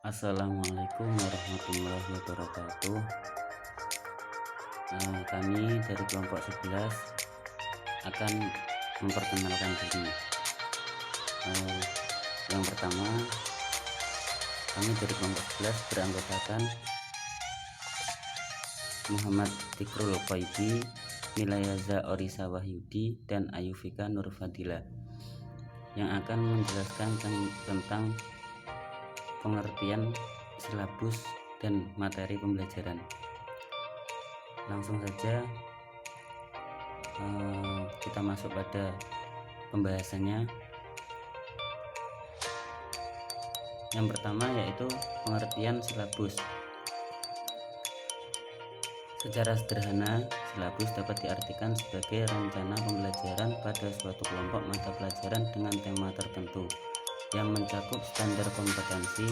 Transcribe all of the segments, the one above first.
Assalamualaikum warahmatullahi wabarakatuh. Kami dari kelompok 11 akan memperkenalkan diri. Eh, yang pertama, kami dari kelompok 11 beranggotakan Muhammad Tikrul Qoibi, Milayaza Orisa Wahyudi, dan Ayufika Nurfadila yang akan menjelaskan tentang pengertian silabus dan materi pembelajaran. Langsung saja kita masuk pada pembahasannya. Yang pertama yaitu pengertian silabus. Secara sederhana, silabus dapat diartikan sebagai rencana pembelajaran pada suatu kelompok mata pelajaran dengan tema tertentu yang mencakup standar kompetensi,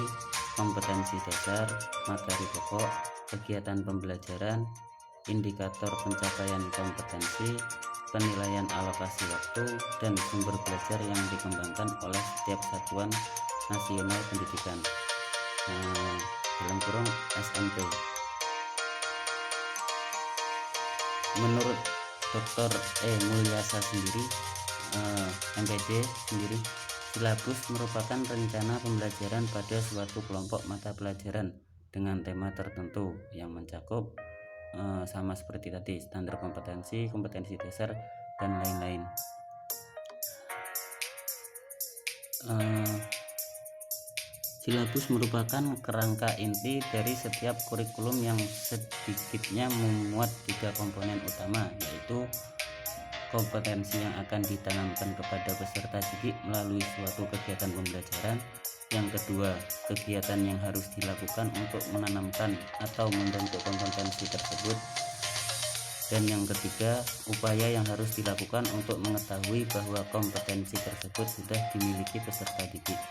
kompetensi dasar, materi pokok, kegiatan pembelajaran, indikator pencapaian kompetensi, penilaian alokasi waktu, dan sumber belajar yang dikembangkan oleh setiap satuan nasional pendidikan, dalam kurung SMP. Menurut Dr. Mulyasa sendiri, MPD sendiri, silabus merupakan rencana pembelajaran pada suatu kelompok mata pelajaran dengan tema tertentu yang mencakup sama seperti tadi, standar kompetensi, kompetensi dasar, dan lain-lain. Silabus merupakan kerangka inti dari setiap kurikulum yang sedikitnya memuat 3 komponen utama, yaitu kompetensi yang akan ditanamkan kepada peserta didik melalui suatu kegiatan pembelajaran. Yang kedua, kegiatan yang harus dilakukan untuk menanamkan atau membentuk kompetensi tersebut. Dan yang ketiga, upaya yang harus dilakukan untuk mengetahui bahwa kompetensi tersebut sudah dimiliki peserta didik.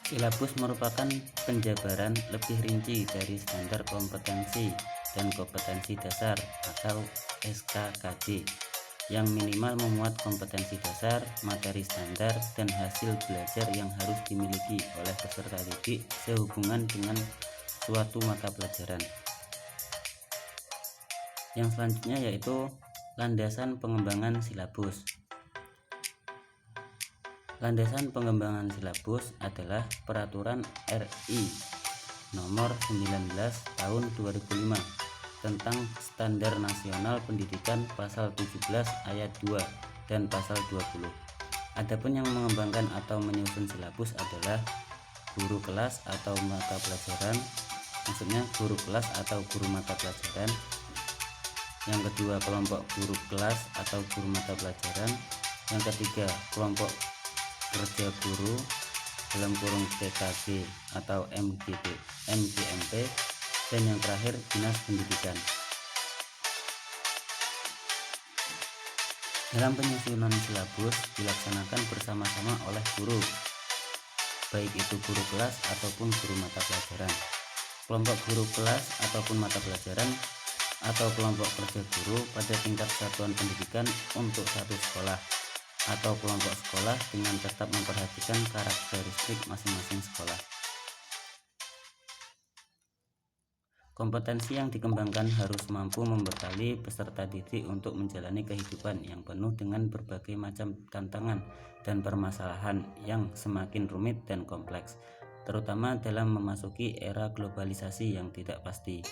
Silabus merupakan penjabaran lebih rinci dari standar kompetensi dan kompetensi dasar atau SKKD yang minimal memuat kompetensi dasar, materi standar, dan hasil belajar yang harus dimiliki oleh peserta didik sehubungan dengan suatu mata pelajaran. Yang selanjutnya yaitu landasan pengembangan silabus. Landasan pengembangan silabus adalah Peraturan RI Nomor 19 Tahun 2005 tentang Standar Nasional Pendidikan Pasal 17 Ayat 2 dan Pasal 20. Adapun yang mengembangkan atau menyusun silabus adalah guru kelas atau mata pelajaran, maksudnya guru kelas atau guru mata pelajaran. Yang kedua, kelompok guru kelas atau guru mata pelajaran. Yang ketiga, kelompok kerja guru dalam kurung TKG atau MGMP, dan yang terakhir dinas pendidikan. Dalam penyusunan silabus dilaksanakan bersama-sama oleh guru, baik itu guru kelas ataupun guru mata pelajaran. Kelompok guru kelas ataupun mata pelajaran atau kelompok kerja guru pada tingkat satuan pendidikan untuk satu sekolah atau kelompok sekolah dengan tetap memperhatikan karakteristik masing-masing sekolah. Kompetensi yang dikembangkan harus mampu membekali peserta didik untuk menjalani kehidupan yang penuh dengan berbagai macam tantangan dan permasalahan yang semakin rumit dan kompleks, terutama dalam memasuki era globalisasi yang tidak pasti.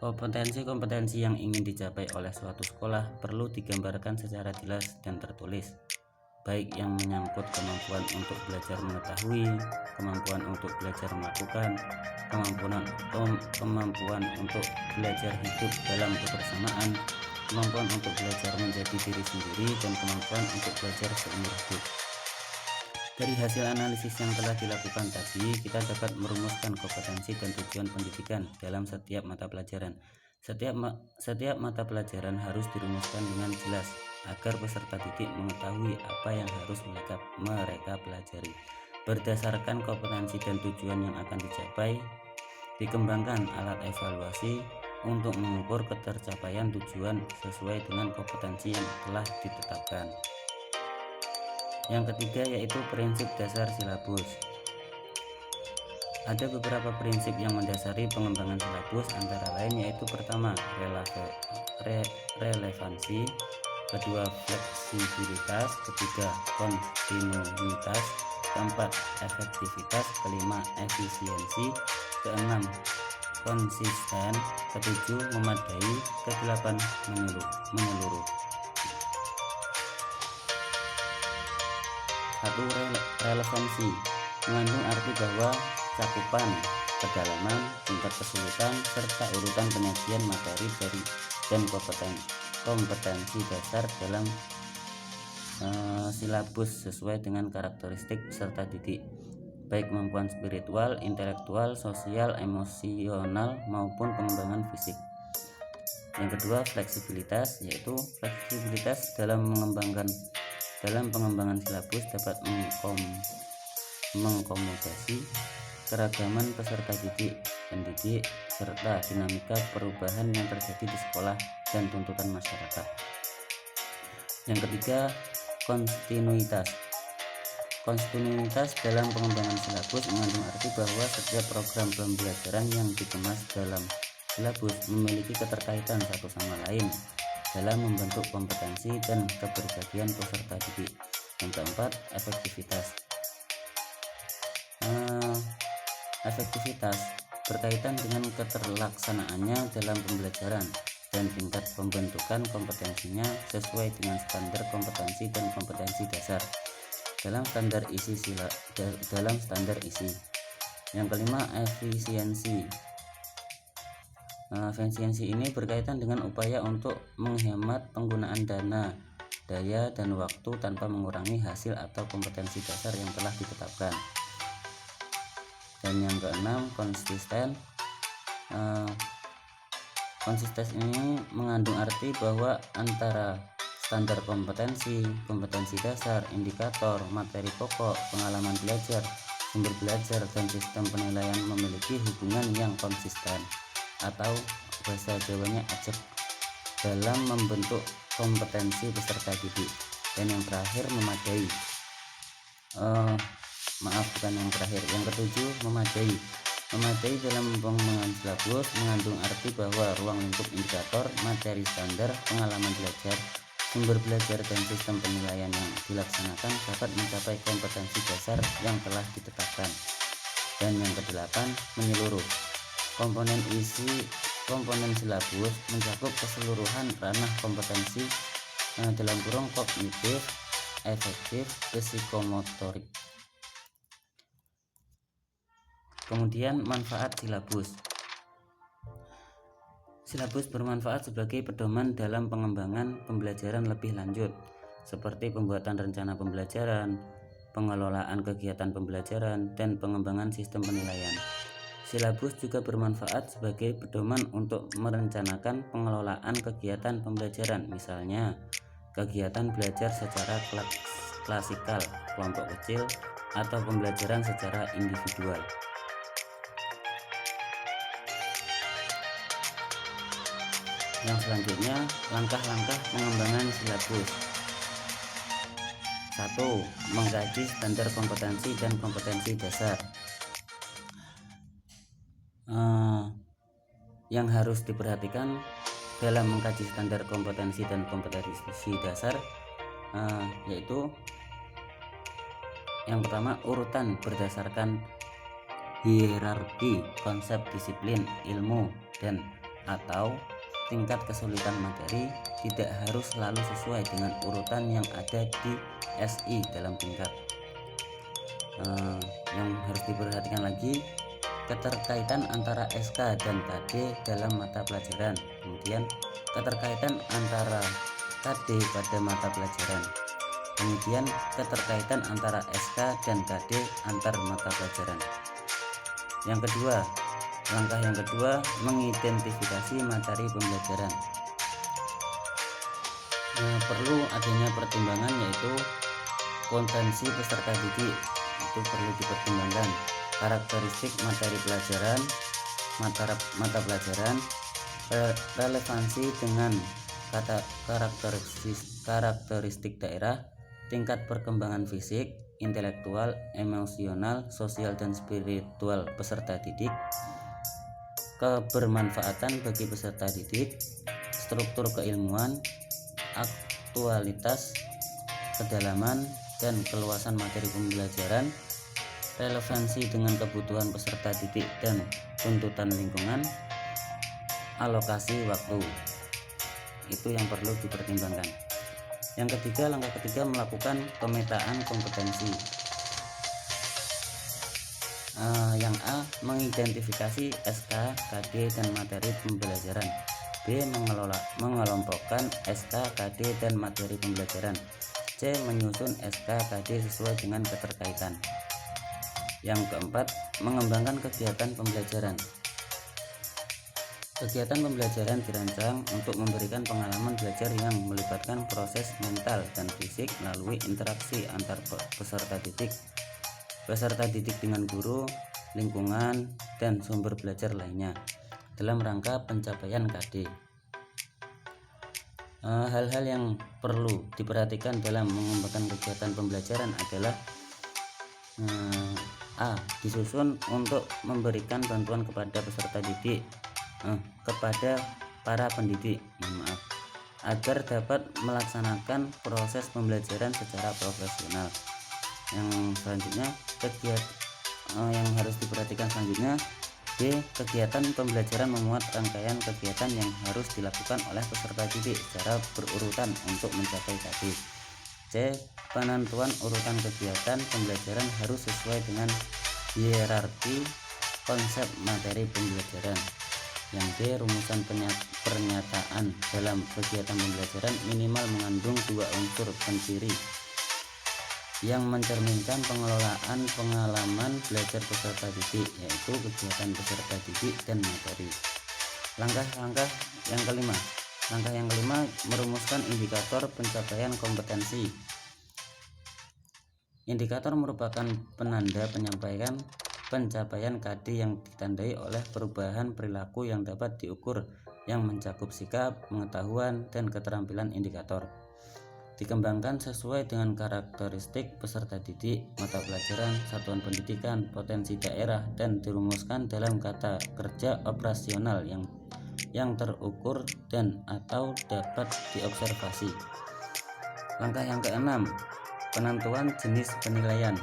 Kompetensi-kompetensi yang ingin dicapai oleh suatu sekolah perlu digambarkan secara jelas dan tertulis, baik yang menyangkut kemampuan untuk belajar mengetahui, kemampuan untuk belajar melakukan, kemampuan untuk belajar hidup dalam kebersamaan, kemampuan untuk belajar menjadi diri sendiri, dan kemampuan untuk belajar seumur hidup. Dari hasil analisis yang telah dilakukan tadi, kita dapat merumuskan kompetensi dan tujuan pendidikan dalam setiap mata pelajaran. Setiap mata pelajaran harus dirumuskan dengan jelas agar peserta didik mengetahui apa yang harus mereka pelajari. Berdasarkan kompetensi dan tujuan yang akan dicapai, dikembangkan alat evaluasi untuk mengukur ketercapaian tujuan sesuai dengan kompetensi yang telah ditetapkan. Yang ketiga yaitu prinsip dasar silabus. Ada beberapa prinsip yang mendasari pengembangan silabus, antara lain yaitu pertama relevansi, kedua fleksibilitas, ketiga kontinuitas, keempat efektivitas, kelima efisiensi, keenam konsisten, ketujuh memadai, kedelapan menyeluruh. 1. Relevansi mengandung arti bahwa cakupan, kedalaman, tingkat kesulitan, serta urutan penyajian materi dan kompetensi dasar dalam silabus sesuai dengan karakteristik peserta didik, baik kemampuan spiritual, intelektual, sosial, emosional maupun pengembangan fisik. Yang kedua, fleksibilitas, yaitu fleksibilitas dalam pengembangan silabus dapat mengkomodasi keragaman peserta didik, pendidik, serta dinamika perubahan yang terjadi di sekolah dan tuntutan masyarakat. Yang ketiga, kontinuitas. Kontinuitas dalam pengembangan silabus mengandung arti bahwa setiap program pembelajaran yang dikemas dalam silabus memiliki keterkaitan satu sama lain dalam membentuk kompetensi dan kepribadian peserta didik. Yang keempat, efektivitas. Efektivitas berkaitan dengan keterlaksanaannya dalam pembelajaran dan tingkat pembentukan kompetensinya sesuai dengan standar kompetensi dan kompetensi dasar dalam standar isi. Yang kelima, efisiensi. Efisiensi ini berkaitan dengan upaya untuk menghemat penggunaan dana, daya, dan waktu tanpa mengurangi hasil atau kompetensi dasar yang telah ditetapkan. Dan yang keenam, konsisten. Konsisten ini mengandung arti bahwa antara standar kompetensi dasar, indikator, materi pokok, pengalaman belajar, sumber belajar, dan sistem penilaian memiliki hubungan yang konsisten atau bahasa Jawanya ajeg dalam membentuk kompetensi peserta didik. Dan yang terakhir, memadai. Yang ketujuh, memadai. Memadai dalam pengembangan silabus mengandung arti bahwa ruang lingkup indikator, materi standar, pengalaman belajar, sumber belajar, dan sistem penilaian yang dilaksanakan dapat mencapai kompetensi dasar yang telah ditetapkan. Dan yang kedelapan, menyeluruh. Komponen silabus mencakup keseluruhan ranah kompetensi kognitif, efektif, psikomotorik. Kemudian manfaat silabus. Silabus bermanfaat sebagai pedoman dalam pengembangan pembelajaran lebih lanjut, seperti pembuatan rencana pembelajaran, pengelolaan kegiatan pembelajaran, dan pengembangan sistem penilaian. Silabus juga bermanfaat sebagai pedoman untuk merencanakan pengelolaan kegiatan pembelajaran, misalnya kegiatan belajar secara klasikal, kelompok kecil, atau pembelajaran secara individual. Yang selanjutnya, langkah-langkah pengembangan silabus. 1. Mengkaji standar kompetensi dan kompetensi dasar. Yang harus diperhatikan dalam mengkaji standar kompetensi dan kompetensi dasar yaitu yang pertama, urutan berdasarkan hierarki konsep disiplin ilmu dan atau tingkat kesulitan materi tidak harus selalu sesuai dengan urutan yang ada di SI dalam tingkat. Yang harus diperhatikan lagi, keterkaitan antara SK dan KD dalam mata pelajaran, kemudian keterkaitan antara KD pada mata pelajaran, kemudian keterkaitan antara SK dan KD antar mata pelajaran. Langkah yang kedua, mengidentifikasi materi pembelajaran. Perlu adanya pertimbangan, yaitu potensi peserta didik itu perlu dipertimbangkan, karakteristik materi pelajaran, mata pelajaran, relevansi dengan karakteristik daerah, tingkat perkembangan fisik, intelektual, emosional, sosial, dan spiritual peserta didik, kebermanfaatan bagi peserta didik, struktur keilmuan, aktualitas, kedalaman, dan keluasan materi pembelajaran, relevansi dengan kebutuhan peserta didik dan tuntutan lingkungan, alokasi waktu. Itu yang perlu dipertimbangkan. Yang ketiga, langkah ketiga, melakukan pemetaan kompetensi. Yang A, mengidentifikasi SK, KD, dan materi pembelajaran. B, mengelompokkan SK, KD, dan materi pembelajaran. C, menyusun SK, KD sesuai dengan keterkaitan. Yang keempat, mengembangkan kegiatan pembelajaran. Kegiatan pembelajaran dirancang untuk memberikan pengalaman belajar yang melibatkan proses mental dan fisik melalui interaksi antar peserta didik dengan guru, lingkungan, dan sumber belajar lainnya dalam rangka pencapaian KD. Hal-hal yang perlu diperhatikan dalam mengembangkan kegiatan pembelajaran adalah A, disusun untuk memberikan bantuan kepada peserta didik, kepada para pendidik, agar dapat melaksanakan proses pembelajaran secara profesional. Yang selanjutnya, yang harus diperhatikan selanjutnya, B, kegiatan pembelajaran memuat rangkaian kegiatan yang harus dilakukan oleh peserta didik secara berurutan untuk mencapai KD. C, penentuan urutan kegiatan pembelajaran harus sesuai dengan hierarki konsep materi pembelajaran. Yang D, rumusan pernyataan dalam kegiatan pembelajaran minimal mengandung 2 unsur penciri yang mencerminkan pengelolaan pengalaman belajar peserta didik, yaitu kegiatan peserta didik dan materi. Langkah yang kelima, merumuskan indikator pencapaian kompetensi. Indikator merupakan penanda pencapaian KD yang ditandai oleh perubahan perilaku yang dapat diukur, yang mencakup sikap, pengetahuan, dan keterampilan indikator. Dikembangkan sesuai dengan karakteristik peserta didik, mata pelajaran, satuan pendidikan, potensi daerah, dan dirumuskan dalam kata kerja operasional yang terukur dan atau dapat diobservasi. Langkah yang keenam, penentuan jenis penilaian.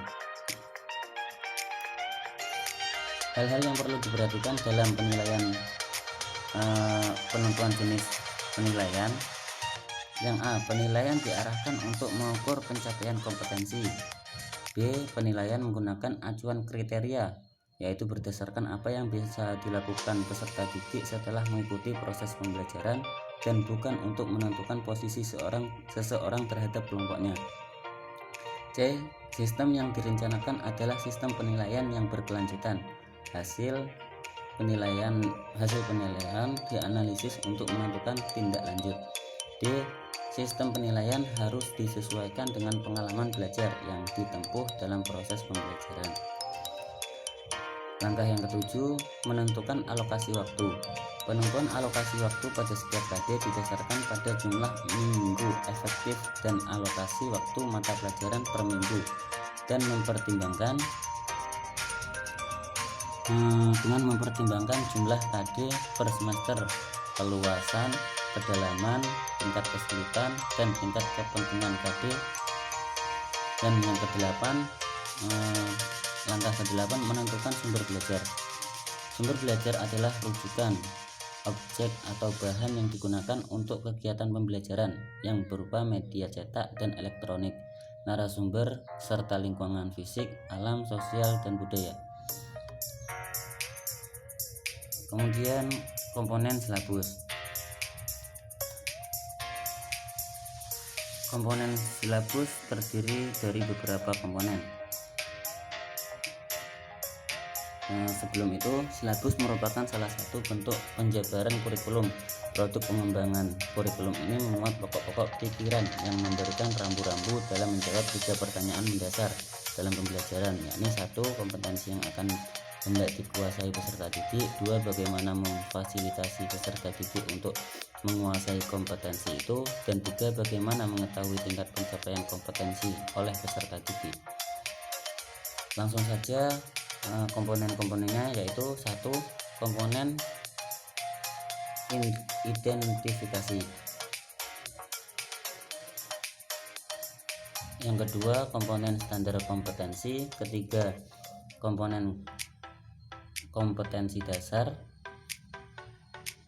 Hal-hal yang perlu diperhatikan dalam penentuan jenis penilaian. Yang A, penilaian diarahkan untuk mengukur pencapaian kompetensi. B, penilaian menggunakan acuan kriteria, yaitu berdasarkan apa yang bisa dilakukan peserta didik setelah mengikuti proses pembelajaran dan bukan untuk menentukan posisi seseorang terhadap kelompoknya. C, sistem yang direncanakan adalah sistem penilaian yang berkelanjutan. Hasil penilaian dianalisis untuk menentukan tindak lanjut. D, sistem penilaian harus disesuaikan dengan pengalaman belajar yang ditempuh dalam proses pembelajaran. Langkah yang ketujuh, menentukan alokasi waktu. Penentuan alokasi waktu pada setiap KD didasarkan pada jumlah minggu efektif dan alokasi waktu mata pelajaran per minggu, dan dengan mempertimbangkan jumlah KD per semester, keluasan, kedalaman, tingkat kesulitan, dan tingkat kepentingan KD. Dan yang langkah ke-8, menentukan sumber belajar. Sumber belajar adalah rujukan, objek atau bahan yang digunakan untuk kegiatan pembelajaran yang berupa media cetak dan elektronik, narasumber, serta lingkungan fisik, alam, sosial, dan budaya. Kemudian komponen silabus. Komponen silabus terdiri dari beberapa komponen. Sebelum itu, silabus merupakan salah satu bentuk penjabaran kurikulum. Produk pengembangan kurikulum ini memuat pokok-pokok pikiran yang memberikan rambu-rambu dalam menjawab 3 pertanyaan mendasar dalam pembelajaran, yakni 1. Kompetensi yang akan hendak dikuasai peserta didik. 2. Bagaimana memfasilitasi peserta didik untuk menguasai kompetensi itu, dan 3 bagaimana mengetahui tingkat pencapaian kompetensi oleh peserta didik. Langsung saja komponen-komponennya, yaitu 1. Komponen identifikasi, yang kedua komponen standar kompetensi, ketiga komponen kompetensi dasar,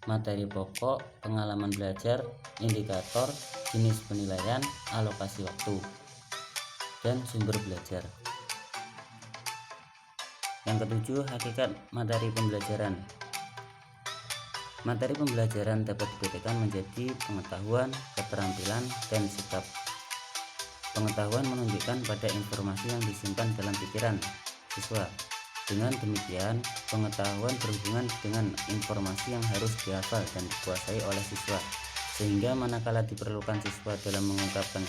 materi pokok, pengalaman belajar, indikator, jenis penilaian, alokasi waktu, dan sumber belajar. Yang ketujuh, hakikat materi pembelajaran. Materi pembelajaran dapat dibedakan menjadi pengetahuan, keterampilan, dan sikap. Pengetahuan menunjukkan pada informasi yang disimpan dalam pikiran siswa. Dengan demikian, pengetahuan berhubungan dengan informasi yang harus dihafal dan dikuasai oleh siswa, sehingga manakala diperlukan siswa dalam mengungkapkan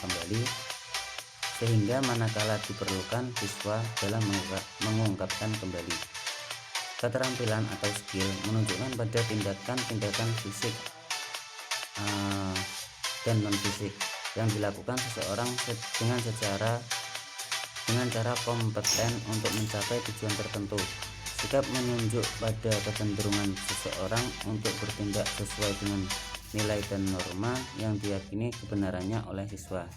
kembali. Keterampilan atau skill menunjukkan pada tindakan-tindakan fisik dan non-fisik yang dilakukan seseorang dengan cara kompeten untuk mencapai tujuan tertentu. Sikap menunjuk pada kecenderungan seseorang untuk bertindak sesuai dengan nilai dan norma yang diyakini kebenarannya oleh siswa.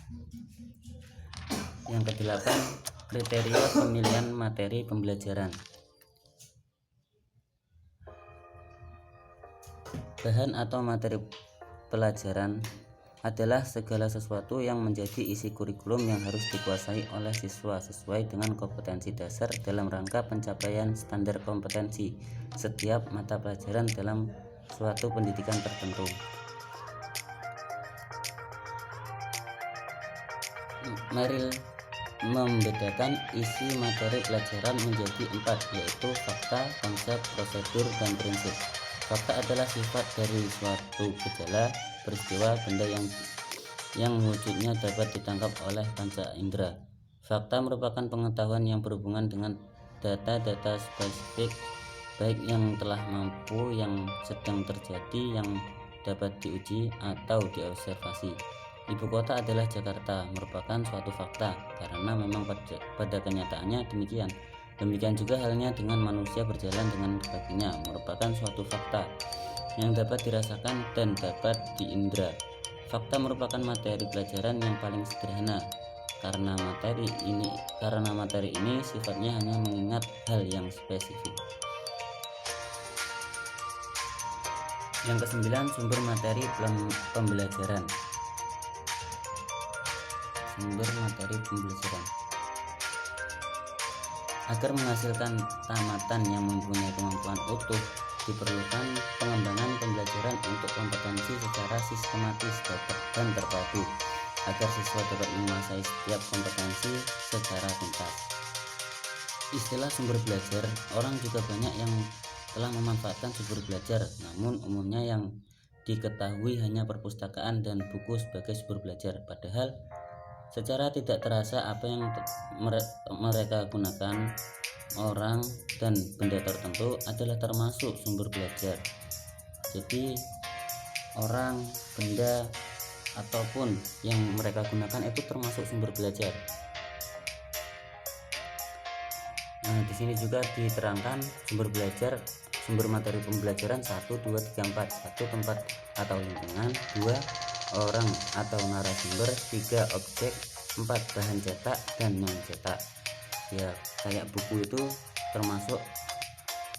Yang kedelapan, kriteria pemilihan materi pembelajaran. Bahan atau materi pelajaran adalah segala sesuatu yang menjadi isi kurikulum yang harus dikuasai oleh siswa sesuai dengan kompetensi dasar dalam rangka pencapaian standar kompetensi setiap mata pelajaran dalam suatu pendidikan tertentu. Merrill membedakan isi materi pelajaran menjadi 4, yaitu fakta, konsep, prosedur, dan prinsip. Fakta adalah sifat dari suatu gejala, peristiwa, benda yang wujudnya dapat ditangkap oleh panca indera. Fakta merupakan pengetahuan yang berhubungan dengan data-data spesifik, baik yang telah mampu, yang sedang terjadi, yang dapat diuji atau diobservasi. Ibu kota adalah Jakarta merupakan suatu fakta karena memang pada kenyataannya demikian. Demikian juga halnya dengan manusia berjalan dengan kakinya merupakan suatu fakta yang dapat dirasakan dan dapat diindra. Fakta merupakan materi pelajaran yang paling sederhana karena materi ini sifatnya hanya mengingat hal yang spesifik. Yang kesembilan, sumber materi pembelajaran. Agar menghasilkan tamatan yang mempunyai kemampuan utuh, diperlukan pengembangan pembelajaran untuk kompetensi secara sistematis dan terpadu, agar siswa dapat menguasai setiap kompetensi secara tuntas. Istilah sumber belajar, orang juga banyak yang telah memanfaatkan sumber belajar, namun umumnya yang diketahui hanya perpustakaan dan buku sebagai sumber belajar, padahal secara tidak terasa apa yang mereka gunakan, orang dan benda tertentu adalah termasuk sumber belajar. Jadi orang, benda ataupun yang mereka gunakan itu termasuk sumber belajar. Nah, di sini juga diterangkan sumber belajar, sumber materi pembelajaran 1, 2, 3, 4. 1, tempat atau lingkungan. 2, orang atau narasumber. 3, objek. 4, bahan cetak dan non cetak. Ya, kayak buku itu termasuk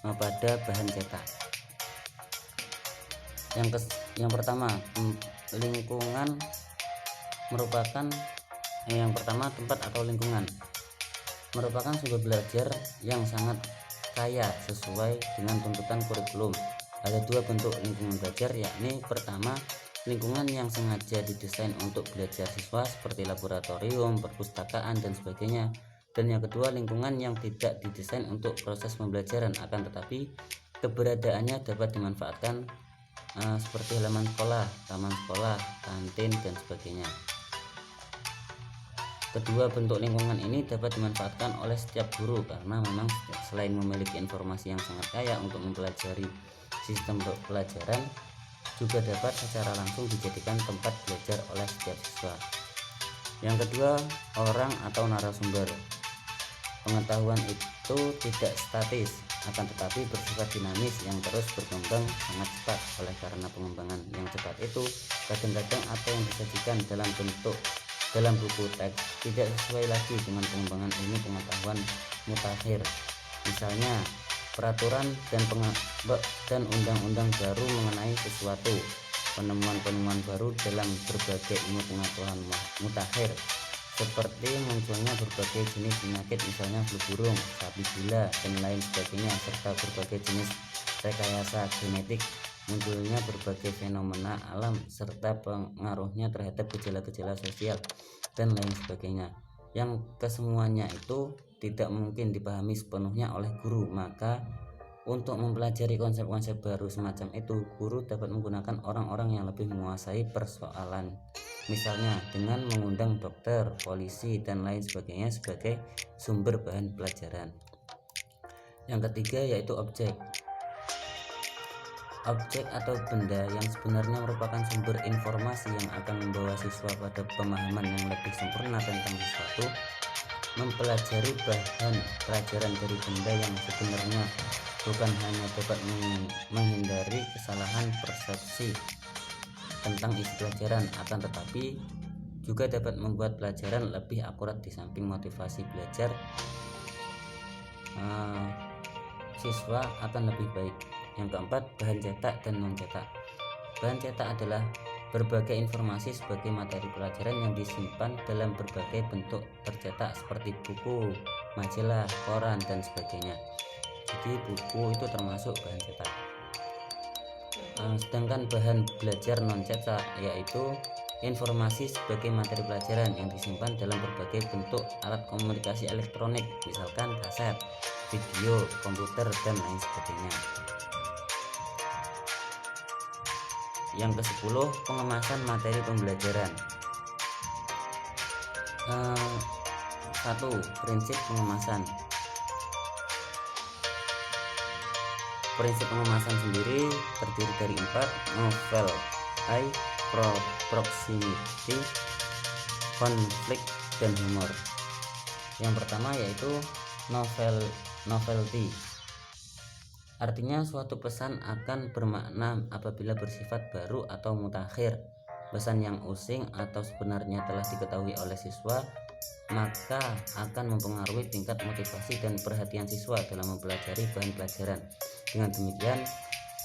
pada bahan cetak. Yang pertama, lingkungan merupakan yang pertama tempat atau lingkungan merupakan sumber belajar yang sangat kaya sesuai dengan tuntutan kurikulum. Ada 2 bentuk lingkungan belajar, yakni pertama, lingkungan yang sengaja didesain untuk belajar siswa seperti laboratorium, perpustakaan, dan sebagainya. Dan yang kedua, lingkungan yang tidak didesain untuk proses pembelajaran, akan tetapi keberadaannya dapat dimanfaatkan seperti halaman sekolah, taman sekolah, kantin, dan sebagainya. Kedua bentuk lingkungan ini dapat dimanfaatkan oleh setiap guru karena memang selain memiliki informasi yang sangat kaya untuk mempelajari sistem pelajaran, juga dapat secara langsung dijadikan tempat belajar oleh setiap siswa. Yang kedua, orang atau narasumber. Pengetahuan itu tidak statis, akan tetapi bersifat dinamis yang terus berkembang sangat cepat. Oleh karena pengembangan yang cepat itu, kadang-kadang apa yang disajikan dalam buku teks tidak sesuai lagi dengan pengembangan ilmu pengetahuan mutakhir. Misalnya, peraturan dan undang-undang baru mengenai sesuatu, penemuan-penemuan baru dalam berbagai ilmu pengetahuan mutakhir, seperti munculnya berbagai jenis penyakit, misalnya flu burung, sapi gila, dan lain sebagainya, serta berbagai jenis rekayasa genetik, munculnya berbagai fenomena alam, serta pengaruhnya terhadap gejala-gejala sosial, dan lain sebagainya, yang kesemuanya itu tidak mungkin dipahami sepenuhnya oleh guru. Maka untuk mempelajari konsep-konsep baru semacam itu, guru dapat menggunakan orang-orang yang lebih menguasai persoalan, misalnya dengan mengundang dokter, polisi, dan lain sebagainya sebagai sumber bahan pelajaran. Yang ketiga yaitu objek. Objek atau benda yang sebenarnya merupakan sumber informasi yang akan membawa siswa pada pemahaman yang lebih sempurna tentang sesuatu. Mempelajari bahan pelajaran dari benda yang sebenarnya bukan hanya dapat menghindari kesalahan persepsi tentang isi pelajaran, akan tetapi juga dapat membuat pelajaran lebih akurat. Di samping motivasi belajar, siswa akan lebih baik. Yang keempat, bahan cetak dan non cetak. Bahan cetak adalah berbagai informasi sebagai materi pelajaran yang disimpan dalam berbagai bentuk tercetak seperti buku, majalah, koran, dan sebagainya. Jadi buku itu termasuk bahan cetak. Sedangkan bahan belajar non cetak yaitu informasi sebagai materi pelajaran yang disimpan dalam berbagai bentuk alat komunikasi elektronik, misalkan kaset, video, komputer, dan lain sebagainya. Yang ke-10, pengemasan materi pembelajaran. 1. Prinsip pengemasan. Prinsip pengemasan sendiri terdiri dari 4: novel, proximity, konflik, dan humor. Yang pertama yaitu novelty. Artinya suatu pesan akan bermakna apabila bersifat baru atau mutakhir. Pesan yang using atau sebenarnya telah diketahui oleh siswa, maka akan mempengaruhi tingkat motivasi dan perhatian siswa dalam mempelajari bahan pelajaran. Dengan demikian,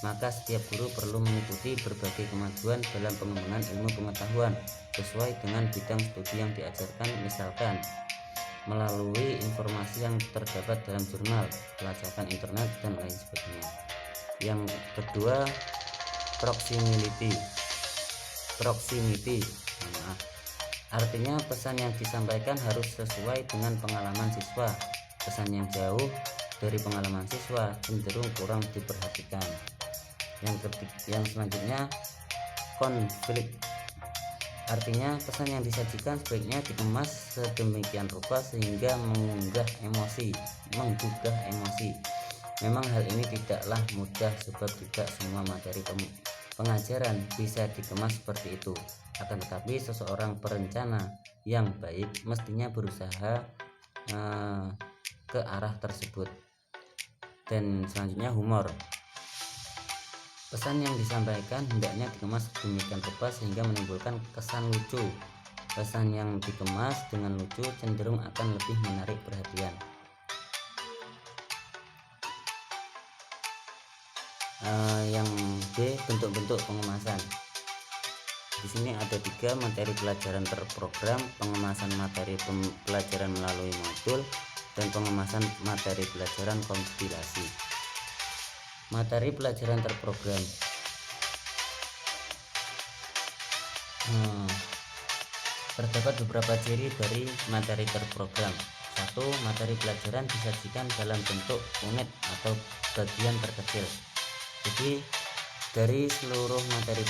maka setiap guru perlu mengikuti berbagai kemajuan dalam pengembangan ilmu pengetahuan sesuai dengan bidang studi yang diajarkan, misalkan melalui informasi yang terdapat dalam jurnal, pelacakan internet, dan lain sebagainya. Yang kedua, proximity. Artinya pesan yang disampaikan harus sesuai dengan pengalaman siswa. Pesan yang jauh dari pengalaman siswa cenderung kurang diperhatikan. Yang selanjutnya, konflik. Artinya pesan yang disajikan sebaiknya dikemas sedemikian rupa sehingga menggugah emosi. Memang hal ini tidaklah mudah sebab tidak semua materi pengajaran bisa dikemas seperti itu. Akan tetapi seseorang perencana yang baik mestinya berusaha ke arah tersebut. Dan selanjutnya, humor. Pesan yang disampaikan hendaknya dikemas sedemikian rupa sehingga menimbulkan kesan lucu. Pesan yang dikemas dengan lucu cenderung akan lebih menarik perhatian. Yang B, bentuk-bentuk pengemasan. Di sini ada 3 materi pelajaran terprogram, pengemasan materi pelajaran melalui modul, dan pengemasan materi pelajaran kompilasi. Materi pelajaran terprogram. Terdapat beberapa ciri dari materi terprogram. 1. Materi pelajaran disajikan dalam bentuk unit atau bagian terkecil. Jadi dari seluruh materi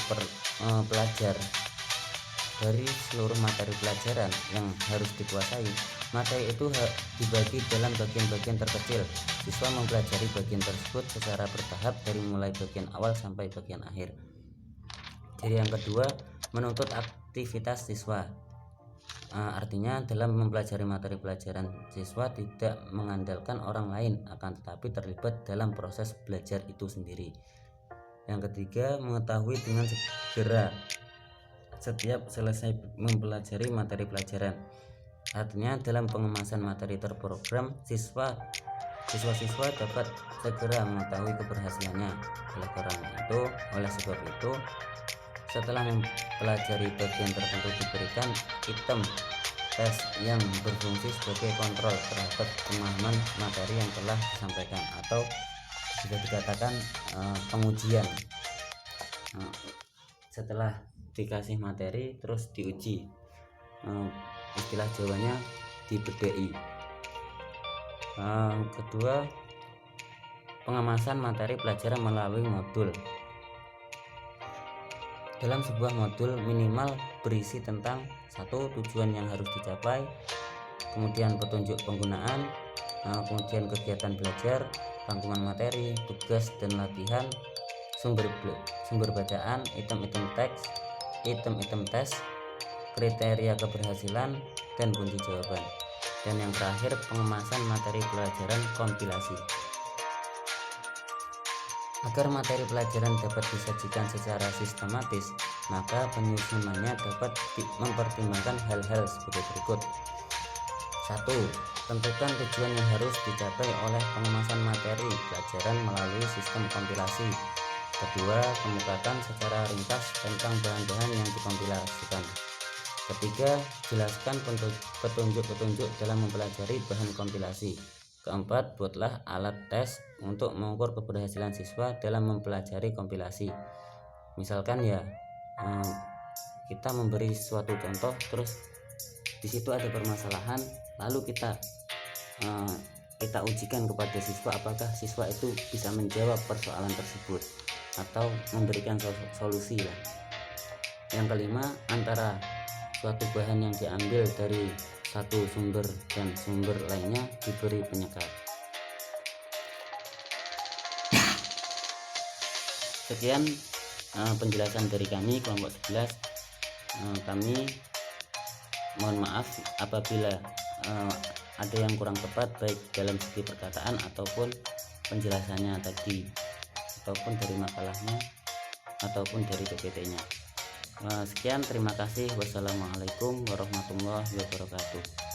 pelajaran yang harus dikuasai, materi itu dibagi dalam bagian-bagian terkecil. Siswa mempelajari bagian tersebut secara bertahap dari mulai bagian awal sampai bagian akhir. Jadi yang kedua, menuntut aktivitas siswa. Artinya dalam mempelajari materi pelajaran, siswa tidak mengandalkan orang lain, akan tetapi terlibat dalam proses belajar itu sendiri. Yang ketiga, mengetahui dengan segera setiap selesai mempelajari materi pelajaran. Artinya dalam pengemasan materi terprogram, siswa-siswa dapat segera mengetahui keberhasilannya. Oleh sebab itu, setelah mempelajari bagian tertentu diberikan item tes yang berfungsi sebagai kontrol terhadap pemahaman materi yang telah disampaikan, atau bisa dikatakan pengujian. Setelah dikasih materi terus diuji, istilah Jawanya dibedai. Kedua, pengemasan materi pelajaran melalui modul. Dalam sebuah modul minimal berisi tentang satu, tujuan yang harus dicapai, kemudian petunjuk penggunaan, kemudian kegiatan belajar, rangkuman materi, tugas dan latihan, sumber bacaan, item-item teks, item-item tes, kriteria keberhasilan, dan kunci jawaban. Dan yang terakhir, pengemasan materi pelajaran kompilasi. Agar materi pelajaran dapat disajikan secara sistematis, maka penyusunannya dapat mempertimbangkan hal-hal sebagai berikut. 1. Tentukan tujuan yang harus dicapai oleh pengemasan materi pelajaran melalui sistem kompilasi. Kedua, kemukakan secara ringkas tentang bahan-bahan yang dikompilasikan. Ketiga, jelaskan petunjuk-petunjuk dalam mempelajari bahan kompilasi. Keempat, buatlah alat tes untuk mengukur keberhasilan siswa dalam mempelajari kompilasi. Misalkan kita memberi suatu contoh, terus di situ ada permasalahan, lalu kita ujikan kepada siswa apakah siswa itu bisa menjawab persoalan tersebut atau memberikan solusi. Yang kelima, antara suatu bahan yang diambil dari satu sumber dan sumber lainnya diberi penyekat. Sekian penjelasan dari kami kelompok 11. Kami mohon maaf apabila ada yang kurang tepat baik dalam segi perkataan ataupun penjelasannya tadi, ataupun dari makalahnya ataupun dari PPT-nya. Sekian, terima kasih. Wassalamualaikum warahmatullahi wabarakatuh.